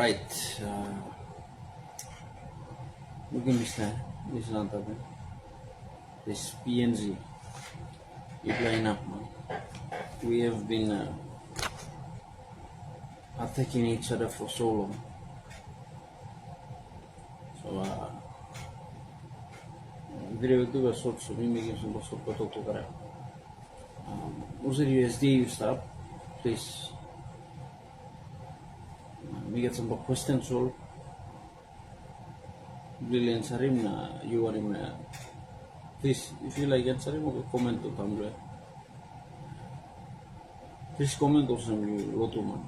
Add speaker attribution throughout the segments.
Speaker 1: Right. Mungkin bisa tapi this PNZ it line up, man. We have been attacking each other for so long. So video itu besok sudah making some besok betul tu kara. User USD you start, please. We get some questions solved. Really answering you are in. Please, if you like answering, comment to Tumblr. Please comment or some you lot man.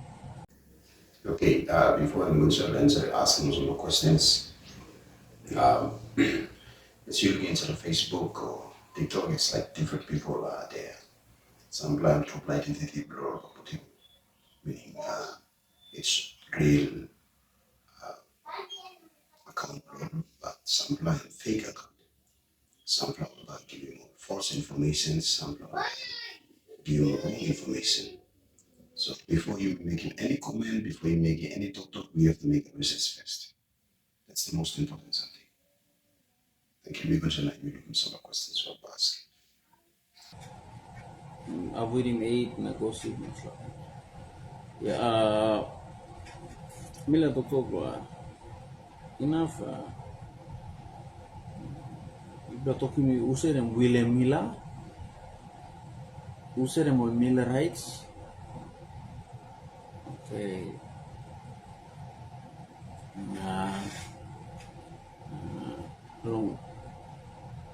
Speaker 2: Okay, before I'm going to answer asking some more questions, as you look into the Facebook or TikTok, it's like different people are there. Some blind triple identity blur, meaning it's real account blur, but some blind fake account. Some blind giving false information, some blind giving wrong information. So before you making any comment, before you making any talk, we have to make a research first. That's the most important something. Thank you. We're going to let you some questions for asking.
Speaker 1: Avoiding aid negotiate ya mila doktor enough ibratokimi userem William Miller userem ol Millerites. Okay.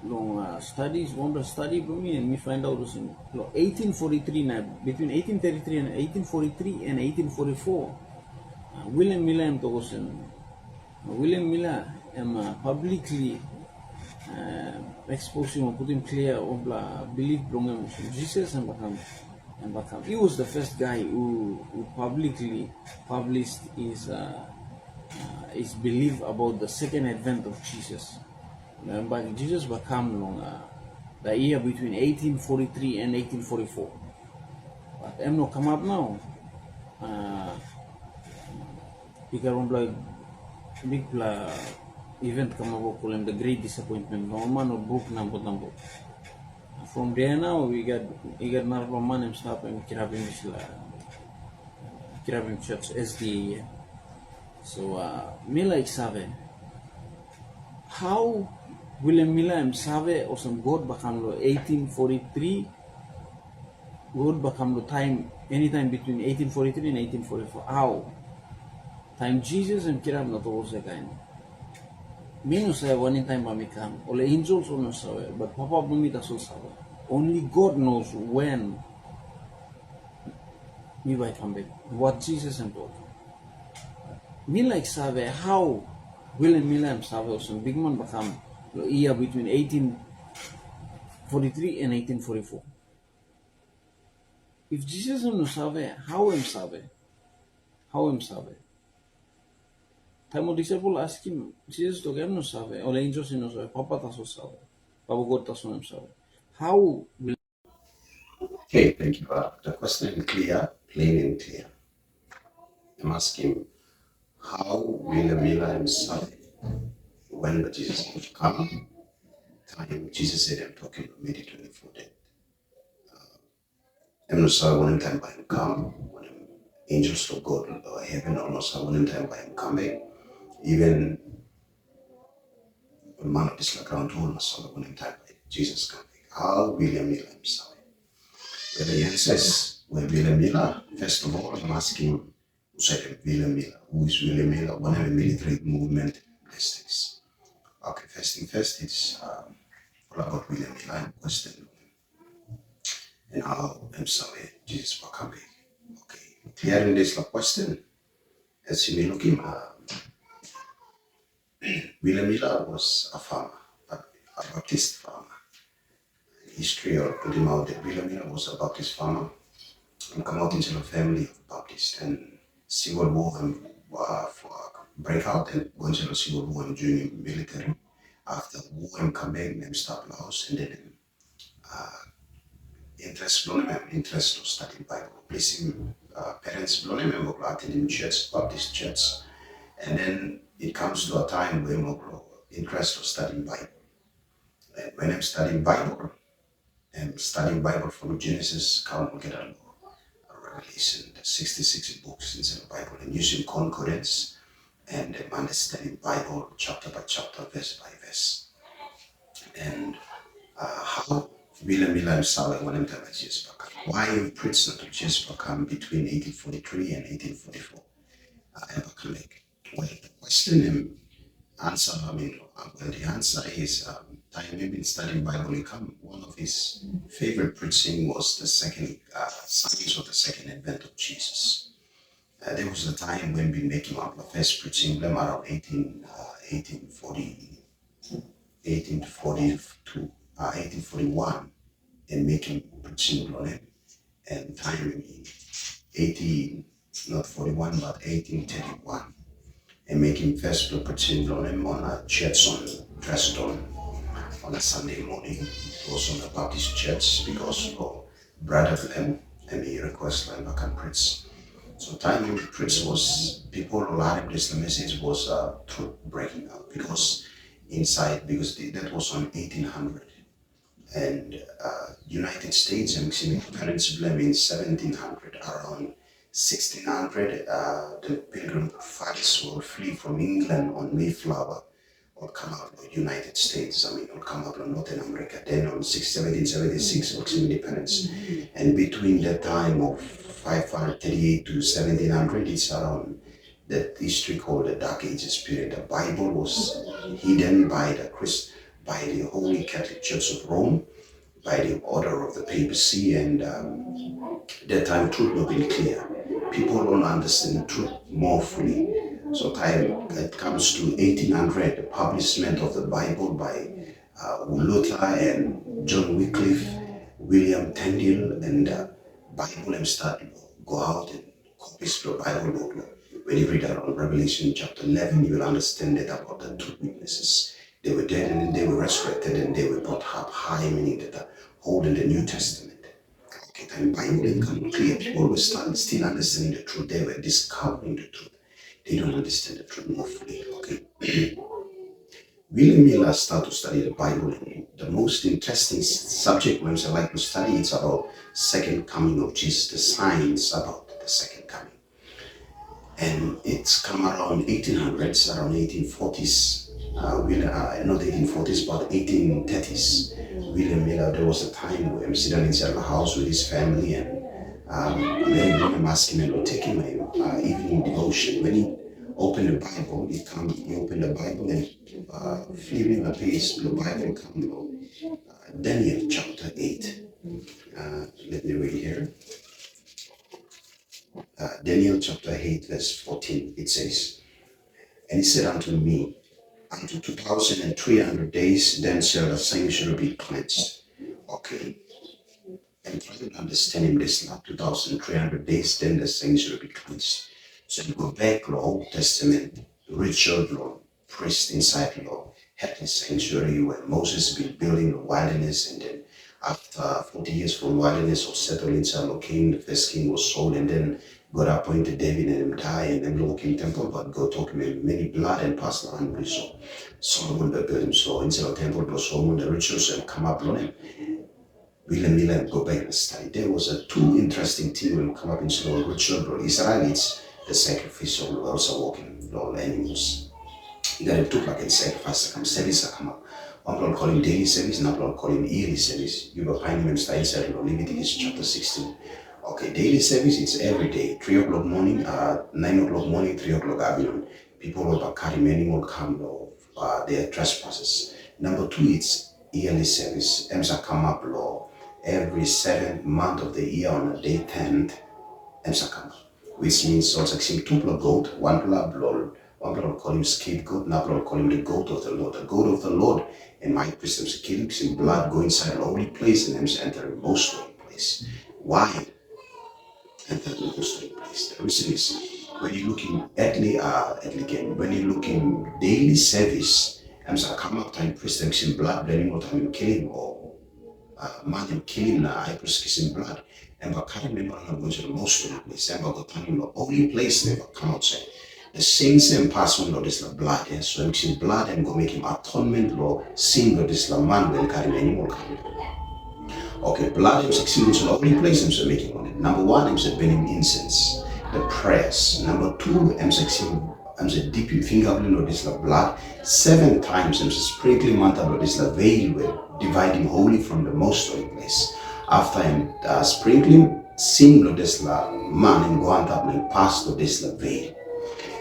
Speaker 1: Long studies, one study for me, and me find out this in 1843 now, between 1833 and 1843 and 1844, William Miller and William Miller am publicly exposing or putting clear of belief belonging Jesus and Bakam. He was the first guy who publicly published his belief about the second advent of Jesus. But Jesus became the year between 1843 and 1844. But I'm not come up now. Because like big event come up called the Great Disappointment. No man or book number. From there now we got another man and stuff and Kirabim Church SDA. So me like Save. How William Miller and Save or some God become 1843. God become the time anytime between 1843 and 1844. How? Time Jesus and Kirab not always again. Me no say one time by me come. All the angels no say, but Papa Bumi does also. Only God knows when me by come back. What Jesus and God. Me like Save how William Miller and Save or some big man become the year between 1843 and 1844. If Jesus no Save, how am Save? How am Save? Time of disciple ask him, Jesus to game no Save, or angels no Save, Papa taso Save, Papa God taso no Save. How will
Speaker 2: Okay, thank you. The question is clear, plain and clear. I'm asking, how will Miller himself, when the Jesus will come, time Jesus said, I'm talking about May 24 day. I'm not sure when time by him come, when angels of God or heaven, or not sure when time by him coming, even a man of this ground who not sure when time by Jesus coming. How William Miller himself? Well, the answer is, well, William Miller, first of all, I'm asking, who said William Miller? Who is William Miller? One of the military movement blessings. Okay, first thing first, it's all about William Miller and question. And how I'm sorry, Jesus will come back. Okay, clearing this question, as you may look him, William Miller was a farmer, a Baptist farmer. History or put him out that William Miller was a Baptist farmer and come out into a family of Baptists, and Civil War break out and go into the Civil War and join the military. After war and come back and start house and then interest interest to study Bible. Placing parents attending church, Baptist church. And then it comes to a time where I'm interest of studying Bible. And when I'm studying Bible, I'm studying Bible from Genesis, count get a Revelation, the 66 books in the Bible, and using concordance and understanding Bible chapter by chapter, verse by verse. And how William Miller saw when I'm telling Jesus Bakam. Why you preached to Jesus Bakam between 1843 and 1844? Well, the question him answer, well, the answer is time we've been studying Bible. One of his favorite preaching was the second signs of the second advent of Jesus. There was a time when we making up the first preaching them around 1840, 1842, 1841, and making preaching on him. And time in 18, not 41, but 1831. And making first preaching on him on a church on Preston on a Sunday morning. It was on the Baptist church because brother them and he request like I can preach. So time in the preach was people who had this the message was truth breaking out because inside because that was on 1800 and United States and parents blame in 1700 around 1600 the Pilgrim Fathers will flee from England on Mayflower or come out of the United States, or come out of Northern America. Then on 1776 was independence. And between the time of 538 to 1700, it's around that history called the Dark Ages period. The Bible was hidden by by the Holy Catholic Church of Rome, by the order of the papacy, and that time truth not been clear. People don't understand the truth more fully. So time it comes to 1800, the publishment of the Bible by Luther and John Wycliffe, William Tyndale, and Bible and start go out and copies the Bible book. When you read that on Revelation chapter 11, you will understand that about the two witnesses. They were dead and then they were resurrected and they were brought up high, meaning that the holding the New Testament. Okay, time Bible become clear. People will start still understanding the truth. They were discovering the truth. They don't understand the truth more fully. Okay. William Miller started to study the Bible, and the most interesting subject when I like to study it's about second coming of Jesus, the signs about the second coming. And it's come around 1800s, around 1840s, not 1840s, but 1830s. William Miller, there was a time where I'm sitting inside the house with his family, and very long asking him to take him evening devotion. When he opened the Bible, he opened the Bible and flipping the page, the Bible come to Daniel chapter 8. Let me read here. Daniel chapter 8, verse 14, it says, "And he said unto me, unto 2,300 days, then shall the sanctuary be cleansed." Okay, and try to understand him this now. 2,300 days, then the sanctuary will be cleansed. So you go back to the Old Testament, ritual law, priest inside law, had the sanctuary where Moses been building the wilderness, and then after 40 years from wilderness or settled inside the king, the first king was sold, and then God appointed David and him die, and then Lord King Temple, but God took him many blood and passed the hand so Solomon built him so inside the temple, but Solomon the rituals and come up on him. William Miller go back and study. There was a two interesting thing will come up in slow ritual. Israelites, the sacrificial will also walking all animals. You got to took like a sacrifice, service come up. One people call him daily service, another people call him yearly service. You will find him in inside Leviticus chapter 16. Okay, daily service, it's every day, 3 o'clock morning, 9 o'clock morning, 3 o'clock afternoon. People will carry many more come their trespasses. Number two, it's yearly service. EMSA come up law every 7th month of the year on the day 10th, EMSA come up. Which means also two blood goat, one blood blood. One blood will call him scapegoat, another will call him the goat of the Lord. The goat of the Lord, in my precepts, keeps in blood go inside the holy place and EMSA enter the most holy place. Why? Enter the most holy place. The reason is when you look in earthly game, when you look in daily service, EMSA come up time precepts in blood, then you time killing or man and killing I prescription blood. And but carry member not going to the most holy place. And but the time the holy place never come outside. The saints and pass on Lord is the blood, and so I'm saying blood and go make him atonement, Lord, sin Lord is the man when carry anymore. Okay, blood I'm saying so only place I'm saying making on it. Number one, I'm saying burning incense, the prayers. Number two, I'm saying dip your finger Lord is the blood 7 times. I'm saying sprinkling manta Lord is the veil with dividing holy from the most holy place. After I'm sprinkling, sing Lord is the man and go on top and pass Lord is the veil.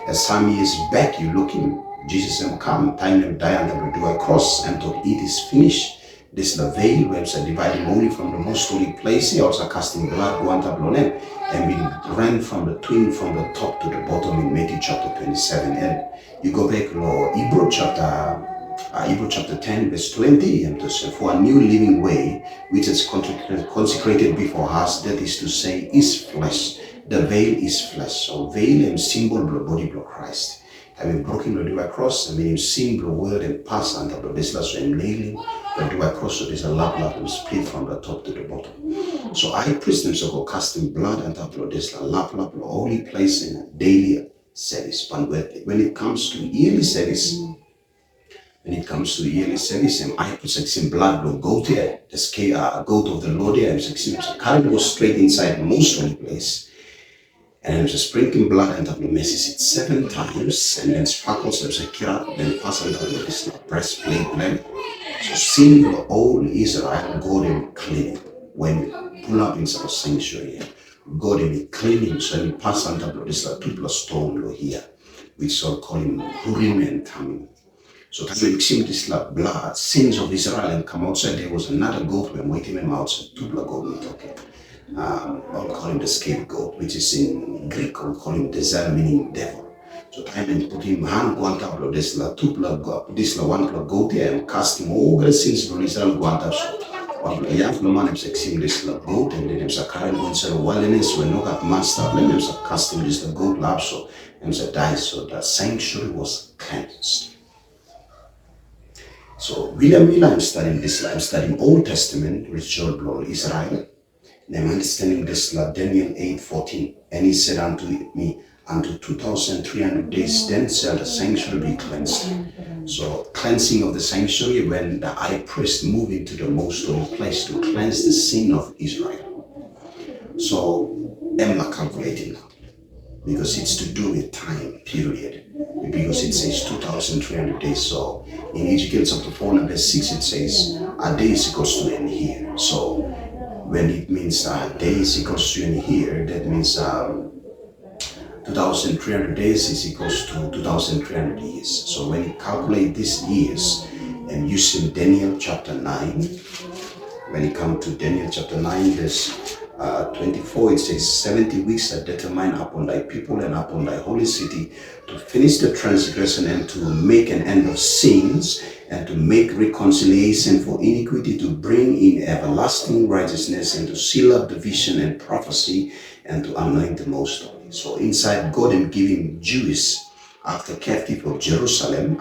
Speaker 2: As some years back, you looking, Jesus and come, time them die and they do a cross and to it is finished. This is the veil where it's dividing only from the most holy place. He also casting blood, one tablonem, and we ran from the twin from the top to the bottom in Matthew chapter 27. And you go back, Lord, Hebrew chapter 10, verse 20, and to say, for a new living way, which is consecrated before us, that is to say, is flesh. The veil is flesh. So veil and symbol of the body of Christ. Having broken the do cross, I mean symbol word and pass under the business and nailing the do cross, so there's a lap and split from the top to the bottom. So I priest them so casting blood and the this lap holy place in daily service. But when it comes to yearly service, and I put in blood will go there, the scale goat of the Lord there, and carry was straight inside the most holy place. And I'm just sprinkling blood and the messes it 7 times, and then sparkles there's a kira, then pass under this breastplate lamp. So seeing the old Israel, God will clean it. When we pull up inside the sanctuary, God will clean him, so we pass under this 2+ stone here, which so call him Purim and Tamim. So when you see this blood, sins of Israel and come outside, there was another goat, we're waiting him outside, 2 goat, okay. I'll call him the scapegoat, which is in Greek, I'll call him Dezel, meaning devil. So time and put him hand one tablo, this la 2 goat, this la 1 goat here, and cast him all the sins of Israel, one tablo. Yaf no man him him this la goat, and then him sa carry one side wilderness, when no got master, let him sa cast him this la goat lab, so him sa die, so the sanctuary was cleansed. So William Miller, I'm studying Old Testament, ritual blood Israel. And I'm understanding this like Daniel 8:14. And he said unto me, unto 2,300 days, then shall the sanctuary be cleansed. So cleansing of the sanctuary when the high priest moved into the most holy place to cleanse the sin of Israel. So I'm not calculating now, because it's to do with time period, because it says 2,300 days. So in Ezekiel chapter 4 and verse 6 it says a day is equals to an year. So when it means a day is equals to an year, that means 2,300 days is equals to 2,300 years. So when you calculate these years and using Daniel chapter 9, when you come to Daniel chapter 9 verse 24, it says 70 weeks are determined upon thy people and upon thy holy city to finish the transgression and to make an end of sins and to make reconciliation for iniquity, to bring in everlasting righteousness and to seal up the vision and prophecy and to anoint the most holy. So inside God and giving Jews after captive of Jerusalem,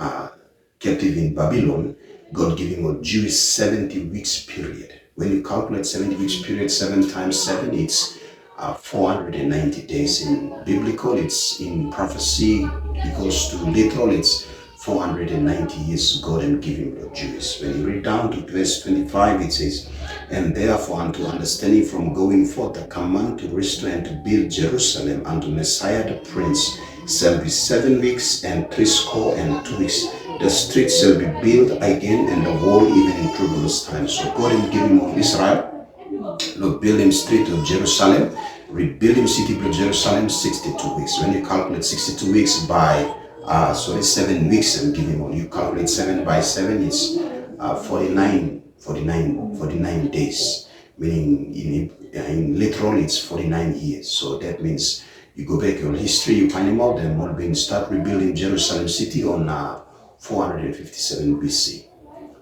Speaker 2: captive in Babylon, God giving a Jewish 70 weeks period. When you calculate 70 weeks period, 7 times 7, it's 490 days. In biblical, it's in prophecy, equals to literal, it's 490 years God and giving the Jews. When you read down to verse 25, it says, and therefore unto understanding from going forth the command to restore and to build Jerusalem unto Messiah the Prince shall be 7 weeks and 62 weeks. The streets shall be built again and the wall even in troublous times. So God is giving on Israel, look, building street of Jerusalem, rebuilding city of Jerusalem, 62 weeks. When you calculate 62 weeks by 7 weeks and giving on, you calculate 7 by 7, it's 49 days. Meaning in literal it's 49 years. So that means you go back your history, you find them out, then more being start rebuilding Jerusalem city on 457 BC.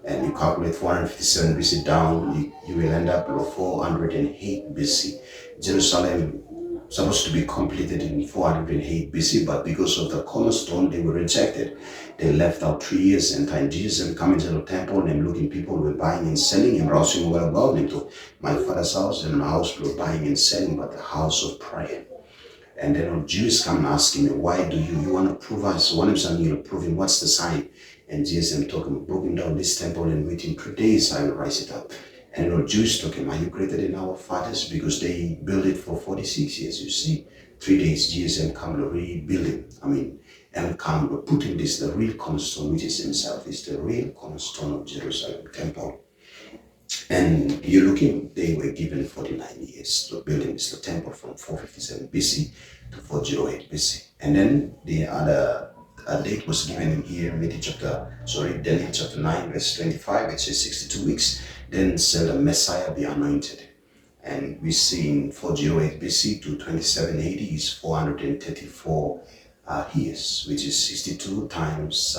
Speaker 2: And you calculate 457 BC down, you will end up with 408 BC. Jerusalem supposed to be completed in 408 BC, but because of the cornerstone, they were rejected. They left out 3 years, and time Jesus coming to the temple and looking, people were buying and selling and rousing well about into my father's house, and my house were buying and selling, but the house of prayer. And then when Jews come and ask him, why do you want to prove us? One of them, you know, prove him, what's the sign? And Jesus and told him, broken down this temple and within 3 days I will rise it up. And the Jews told him, are you greater than our fathers? Because they built it for 46 years, you see. 3 days, Jesus and come to rebuild it. And come to put in this, the real cornerstone, which is himself, is the real cornerstone of Jerusalem temple. And you're looking, they were given 49 years to building this temple from 457 BC to 408 BC. And then the other date was given in here, Daniel chapter 9, verse 25, it says 62 weeks. Then shall the Messiah be anointed. And we see in 408 BC to 27 AD is 434 years, which is 62 times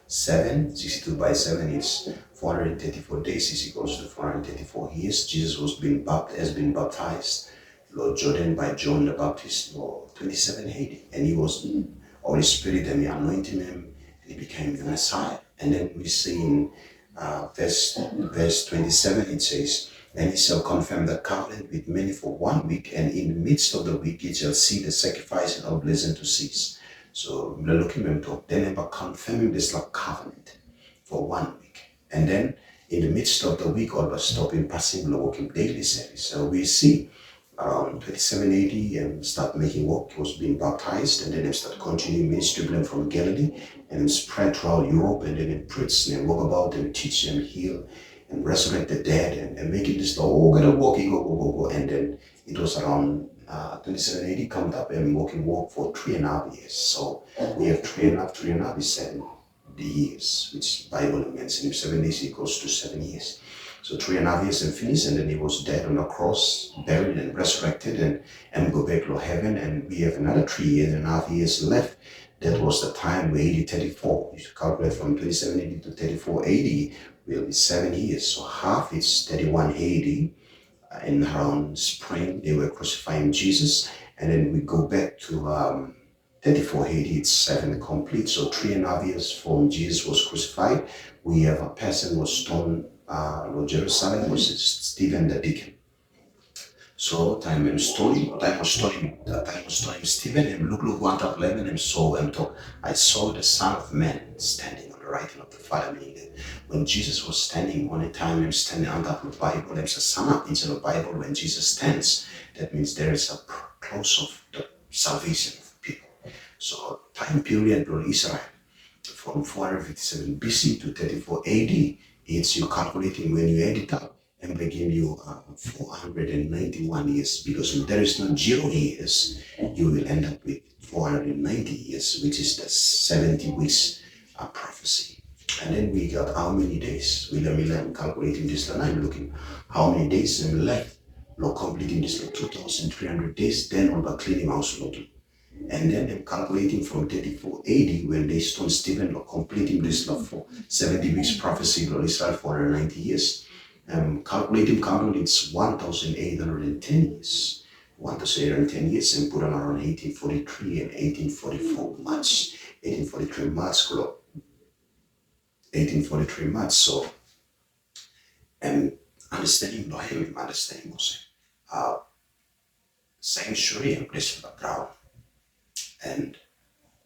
Speaker 2: 7. 62 by 7 is 434 days is equals to 434 years. Jesus has been baptized, Lord Jordan, by John the Baptist, Lord 27 AD. And he was Holy Spirit, and he anointed him, and he became the Messiah. And then we see in verse 27, it says, and he shall confirm the covenant with many for 1 week, and in the midst of the week he shall see the sacrifice and oblations to cease. So we're looking at him, then about confirming this like covenant for 1 week. And then in the midst of the week, all but stopping passing working daily service. So we see around 27 AD and start making work. He was being baptized, and then he start continuing ministry from Galilee and spread throughout Europe, and then he preached and walk about and teach and heal and resurrect the dead and making this gonna walk, go. And then it was around 27 AD come up and walk for 3.5 years. So we have 3.5 is 7 years, which Bible means in 7 days equals to 7 years. So 3.5 years and finished, and then he was dead on the cross, buried and resurrected, and go back to heaven. And we have another 3.5 years left. That was the time where AD 34. You should calculate from 27 AD to 34 AD will be 7 years. So half is 31 AD. In around spring, they were crucifying Jesus, and then we go back to 34 AD, it's 7 complete. So 3.5 years from Jesus was crucified, we have a person was stoned, Lord Jerusalem, was Stephen the deacon. So time was stoning Stephen, and look 1:11, and saw and talk. I saw the Son of Man standing on the right hand of the Father. Meaning that when Jesus was standing on a time, I'm standing on top of the Bible, there's a son up into the Bible. When Jesus stands, that means there is a close of the salvation of people. So time period for Israel from 457 BC to 34 AD, it's you calculating when you add it up, and they give you 491 years, because if there is no 0 years, you will end up with 490 years, which is the 70 weeks prophecy. And then we got how many days? William Miller calculating this, and I'm looking how many days and left. Lord completing this 2,300 days, then on the cleaning house looking. And then I'm calculating from 34 AD when they stoned Stephen, completing this for 70 weeks prophecy, Lord Israel, 490 years. Calculating it's 1,810 years. 1,810 years, and put on around 1843 and 1844 March. 1843 March, 1843 March. So, understanding Lohim, understanding also sanctuary and place of background. And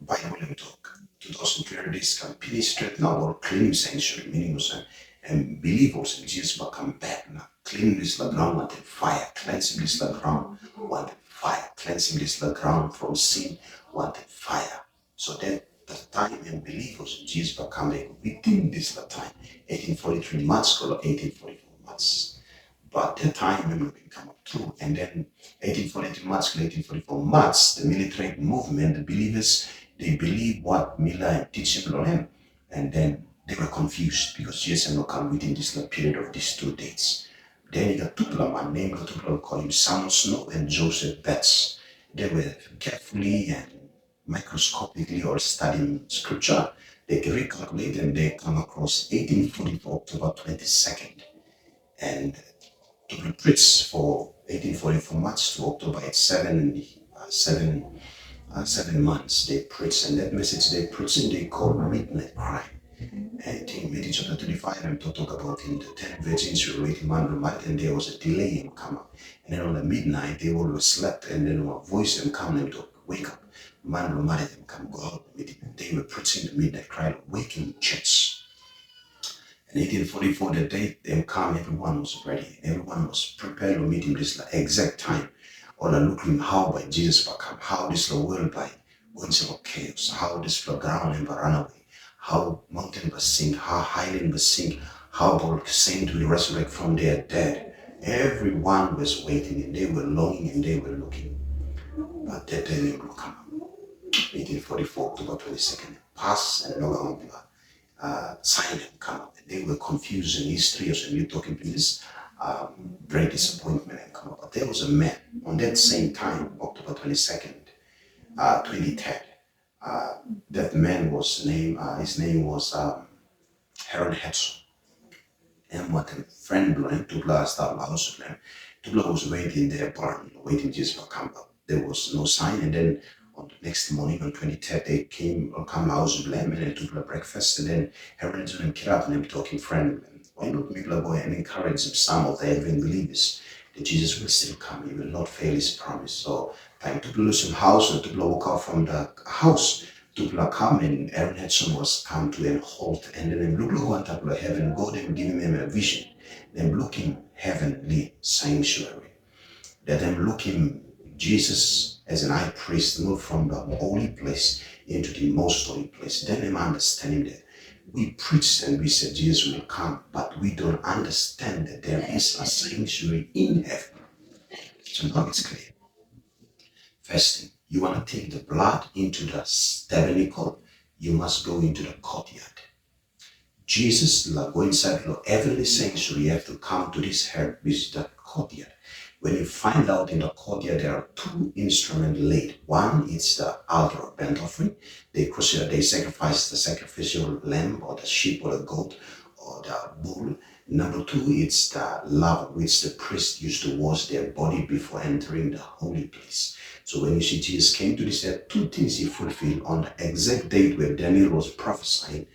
Speaker 2: Bible and talk 2,300 days can finish straight now or clean sanctuary, meaning also, and believers in Jesus will come back now. Clean this ground, wanted fire, cleansing this ground, wanted fire, cleansing this ground from sin, wanted fire. So that the time and believers in Jesus will come back within this time, 1843 March or 1844 March. But that time when we come up through, and then 1842 March, 1844 March, the military movement, the believers, they believe what Miller teaching them, and then they were confused because Jesus will come within this period of these 2 dates. Then you got two people, man named two people called him Samuel Snow and Joseph Betts. They were carefully and microscopically or studying scripture. They recalculate and they come across 1844 October 22nd. And to be preached for 1844 March to October, it's 7 months they preach, and that message they preaching they call midnight cry. I think Matthew chapter 25, I'm talk about in the 10 virgins were waiting man married, and there was a delay in come up. And then on the midnight, they all slept, and then a voice them come them to wake up. Man married them come go out with him. And they were preaching the midnight cry, waking church. In 1844, the day them come, everyone was ready. Everyone was prepared to meet him this exact time. All are looking how by Jesus will come, how this world by going to chaos, how this ground and run away, how mountain will sink, how highland will sink, how the saint will resurrect from their dead. Everyone was waiting and they were longing and they were looking. But that day will come. 1844, October 22nd, pass and no longer sign and come up. They were confused in history as you talking to this great disappointment and come up. But there was a man on that same time, October 22nd, 2010. That man was named, his name was Harold Hetzel. And what a friend Blaine took last time I was with him. Tubla was waiting there, barn, waiting just for come up. There was no sign, and then on the next morning, on 23rd, they came or come house with them and then took the breakfast, and then Harold and Kirat and them talking friend. Why not make the boy and encourage some of the even believers that Jesus will still come, he will not fail his promise. So time to lose some house and to walk out from the house. Tupla come and Aaron Hedson was come to a halt, and then look one Tupla heaven, God and giving him a vision. Them looking heavenly sanctuary. That them looking Jesus as an high priest move from the holy place into the most holy place. Then them understanding that we preached and we said Jesus will come, but we don't understand that there is a sanctuary in heaven. So now it's clear. First thing, you want to take the blood into the tabernacle, you must go into the courtyard. Jesus, like go inside the heavenly sanctuary, you have to come to this earth, which is the courtyard. When you find out in the courtyard, there are two instruments laid. One is the altar of burnt offering. They sacrifice the sacrificial lamb or the sheep or the goat or the bull. Number two, it's the laver, which the priest used to wash their body before entering the holy place. So when you see Jesus came to this earth, two things he fulfilled on the exact date where Daniel was prophesying.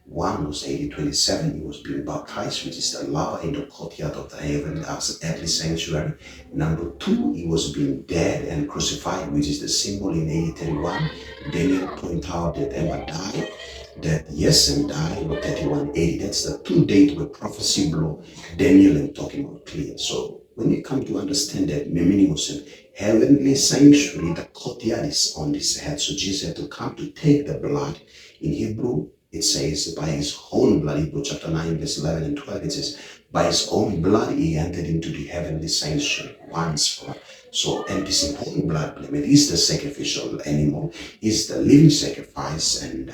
Speaker 2: One was 1827, he was being baptized, which is the lava in the courtyard of the heaven as an earthly sanctuary. Number two, he was being dead and crucified, which is the symbol in 1831. Daniel pointed out that Emma died, that yes, and died in 3180. That's the two date where prophecy blow Daniel and talking about clear. So when you come to understand that, meaning was in heavenly sanctuary, the courtyard is on this head. So Jesus had to come to take the blood. In Hebrew, it says, by his own blood, Hebrew chapter 9, verse 11 and 12, it says, by his own blood he entered into the heavenly sanctuary once for all. So, and this own blood, it is the sacrificial animal, is the living sacrifice, and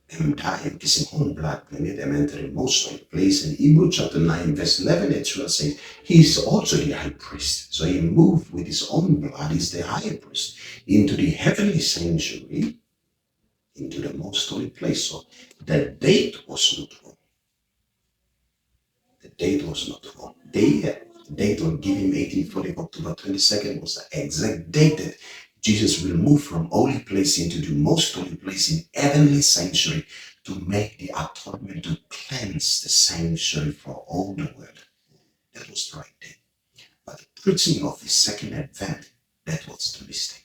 Speaker 2: him dying, this own blood, them enter the most holy place. In Hebrew chapter 9, verse 11 and 12 says, he is also the high priest. So he moved with his own blood, he's the high priest, into the heavenly sanctuary, into the most holy place. So the date was not wrong. The date was not wrong. The date on giving 1840 October 22nd was the exact date that Jesus will move from holy place into the most holy place in heavenly sanctuary to make the atonement, to cleanse the sanctuary for all the world. That was the right date. But the preaching of his second advent, that was the mistake.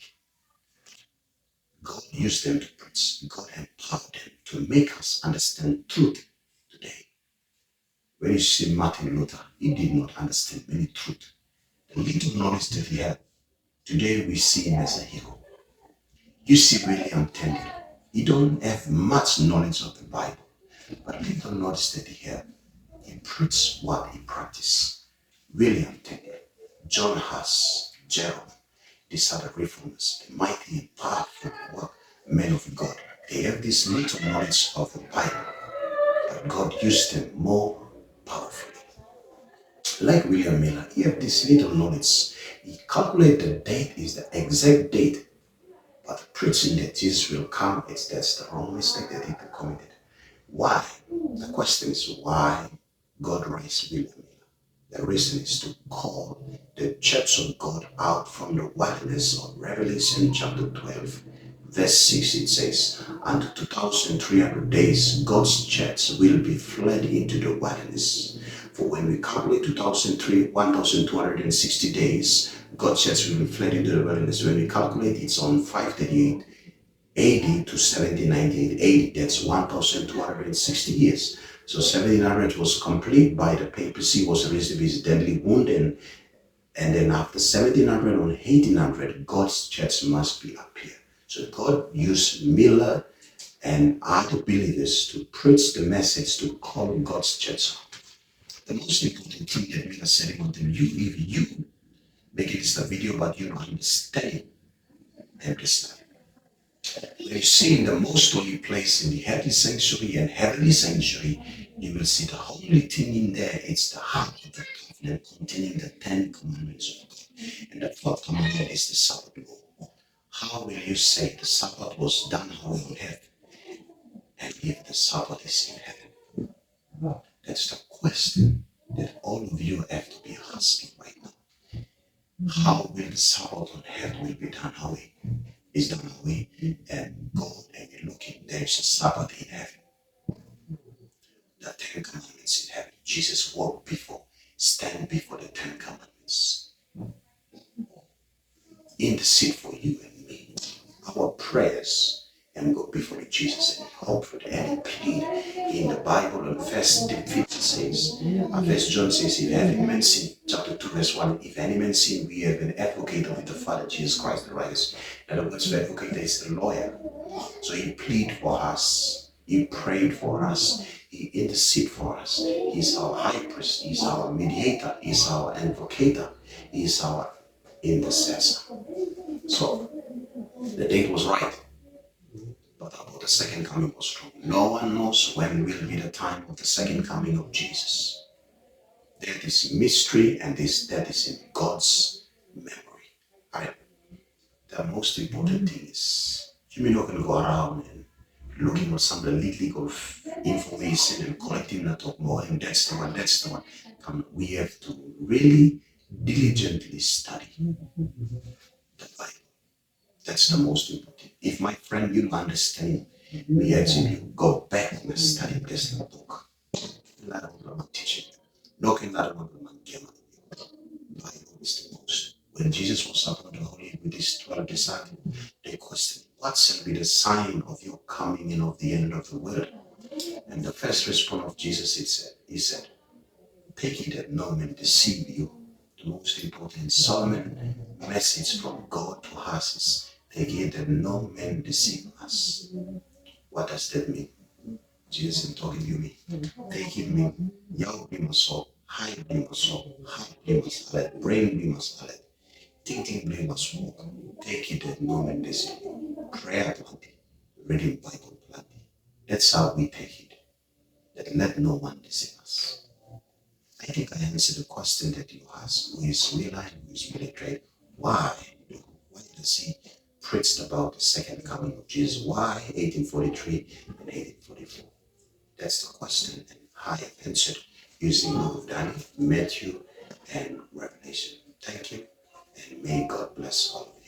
Speaker 2: God used them to preach. God empowered them to make us understand truth today. When you see Martin Luther, he did not understand many truth. The little knowledge that he had, today we see him as a hero. You see William Tyndale, he don't have much knowledge of the Bible, but little knowledge that he had. He preached what he practiced. William Tyndale, John Huss, Jerome, these are the reformers, the mighty, powerful men of God. They have this little knowledge of the Bible, but God used them more powerfully. Like William Miller, he had this little knowledge. He calculated the date is the exact date, but preaching that Jesus will come, that's the wrong mistake that he committed. Why? The question is why God raised William Miller. The reason is to call the church of God out from the wilderness of Revelation chapter 12, verse 6, it says, and 2,300 days God's church will be fled into the wilderness. For when we calculate 1,260 days, God's church will be fled into the wilderness. When we calculate it's on 538 AD to 1798 AD, that's 1,260 years. So 1700 was complete by the papacy, was raised with his deadly wound, and then after 1700 on 1800, God's church must be appear. So God used Miller and other believers to preach the message to call God's church out. The most important thing that Miller said about them, if you make it a video, but you don't understand everything. When you see in the most holy place in the earthly sanctuary and heavenly sanctuary, you will see the only thing in there. It's the heart of the covenant containing the 10 commandments of God. And the fourth commandment is the Sabbath law. How will you say the Sabbath was done on earth, and if the Sabbath is in heaven? That's the question that all of you have to be asking right now. How will the Sabbath on earth will be done away? Is done away, and God, and you're looking, there's a Sabbath in heaven. The 10 commandments in heaven. Jesus walked before, stand before the 10 commandments. Intercede for you and me. Our prayers and go before Jesus and hope for and plead in the Bible. And First Peter says, First John says, if any man sin, chapter 2, verse 1, if any man sin, we have an advocate with the Father, Jesus Christ the righteous. In other words, the advocate is a lawyer. So he plead for us. He prayed for us. He intercede for us. He's our high priest. He's our mediator. He's our advocator. He's our intercessor. So the date was right. But about the second coming was wrong. No one knows when will be the time of the second coming of Jesus. That is mystery, and that is in God's memory. Right? The most important thing is you're not going to go around and looking for some illegal information and collecting that talk more, and that's the one, that's the one. We have to really diligently study the Bible. That's the most important. If my friend, you don't understand, we actually go back and study this book. Teaching. Bible is the most. When Jesus was up on the holy with his 12 disciples, they questioned, what shall be the sign of your coming and of the end of the world? And the first response of Jesus, he said, take heed that no man deceive you. The most important Solomon message from God to us is, take heed that no man deceive us. What does that mean? Jesus is talking to me. Take heed mean, young be my soul, high be my soul, heart be my salad, brain be my salad, thinking be my smoke. Take it that no man deceive you. Prayer plenty, reading Bible plenty. That's how we take it. That let no one deceive us. I think I answered the question that you asked. Who is Millerite? Who is Millerite? Why? Why does he preach about the second coming of Jesus? Why 1843 and 1844? That's the question, and I have answered using the book of Daniel, Matthew, and Revelation. Thank you, and may God bless all of you.